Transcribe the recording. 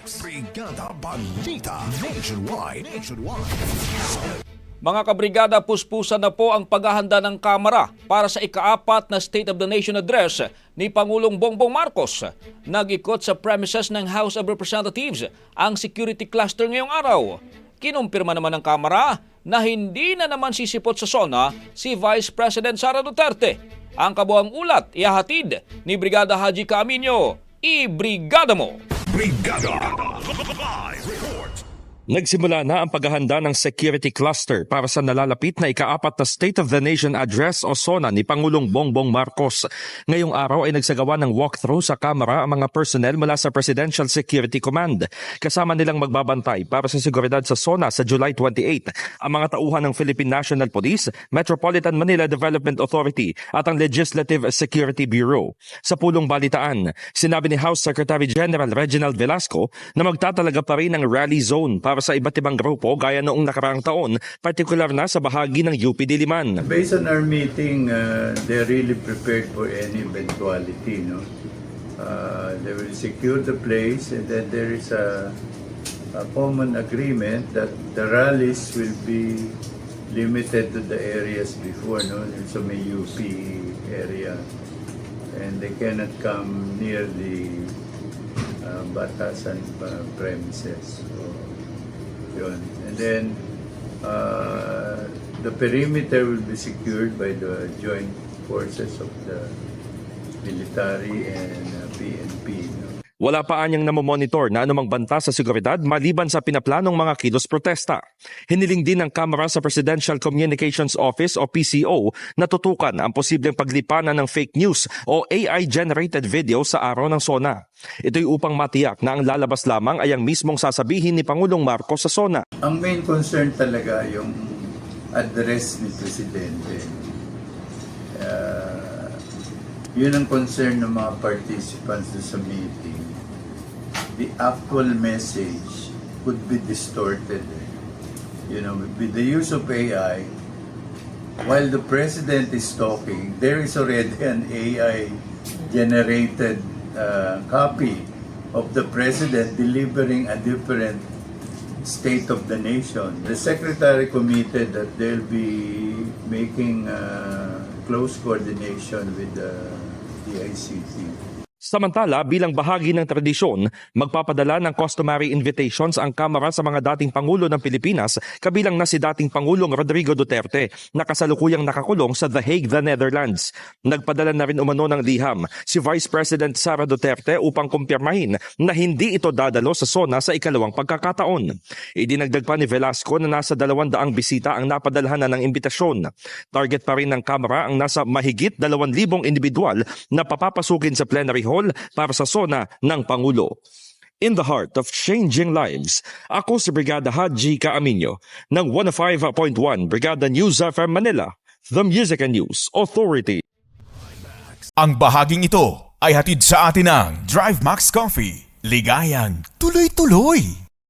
Brigada Balita Nationwide. Mga kabrigada, puspusan na po ang paghahanda ng Kamara para sa ika-4 na State of the Nation Address ni Pangulong Bongbong Marcos. Nag-ikot sa premises ng House of Representatives ang security cluster ngayong araw. Kinumpirma naman ng Kamara na hindi na naman sisipot sa SONA si Vice President Sara Duterte. Ang kabuang ulat ihahatid ni Brigada Haji Caaminio. I-brigada mo! Brigada Live Report. Nagsimula na ang paghahanda ng security cluster para sa nalalapit na ika-4 na State of the Nation Address o SONA ni Pangulong Bongbong Marcos. Ngayong araw ay nagsagawa ng walkthrough sa Kamara ang mga personnel mula sa Presidential Security Command. Kasama nilang magbabantay para sa seguridad sa SONA sa July 28 ang mga tauhan ng Philippine National Police, Metropolitan Manila Development Authority at ang Legislative Security Bureau. Sa pulong balitaan, sinabi ni House Secretary General Reginald Velasco na magtatalaga pa rin ng rally zone para sa iba't ibang grupo gaya noong nakaraang taon, partikular na sa bahagi ng UP Diliman. Based on our meeting, they're really prepared for any eventuality. No? They will secure the place, and then there is a common agreement that the rallies will be limited to the areas before, no? So may UP area, and they cannot come near the Batasan premises. So, yun. And then the perimeter will be secured by the joint forces of the military and PNP. No? Wala pa anyang namomonitor na anumang banta sa seguridad maliban sa pinaplanong mga kilos protesta. Hiniling din ng Kamara sa Presidential Communications Office o PCO na tutukan ang posibleng paglipanan ng fake news o AI-generated video sa araw ng SONA. Ito'y upang matiyak na ang lalabas lamang ay ang mismong sasabihin ni Pangulong Marcos sa SONA. Ang main concern talaga yung address ni Presidente. Yun ang concern ng mga participants sa meeting. The actual message could be distorted. You know, with the use of AI, while the President is talking, there is already an AI-generated copy of the President delivering a different state of the nation. The Secretary committed that they'll be making close coordination with the DICT. Samantala, bilang bahagi ng tradisyon, magpapadala ng customary invitations ang Kamara sa mga dating Pangulo ng Pilipinas, kabilang na si dating Pangulong Rodrigo Duterte, na kasalukuyang nakakulong sa The Hague, the Netherlands. Nagpadala na rin umano ng liham si Vice President Sara Duterte upang kumpirmahin na hindi ito dadalo sa SONA sa ikalawang pagkakataon. Idinagdag pa ni Velasco na nasa 200 bisita ang napadalhan na ng imbitasyon. Target pa rin ng Kamara ang nasa mahigit 2,000 individual na papapasukin sa plenary hall para sa SONA ng Pangulo. In the heart of changing lives, ako si Brigada Haji Caaminio ng 105.1 Brigada News FM Manila, the Music and News Authority. Ang bahaging ito ay hatid sa atin ng Drive Max Coffee. Ligayang tuloy-tuloy!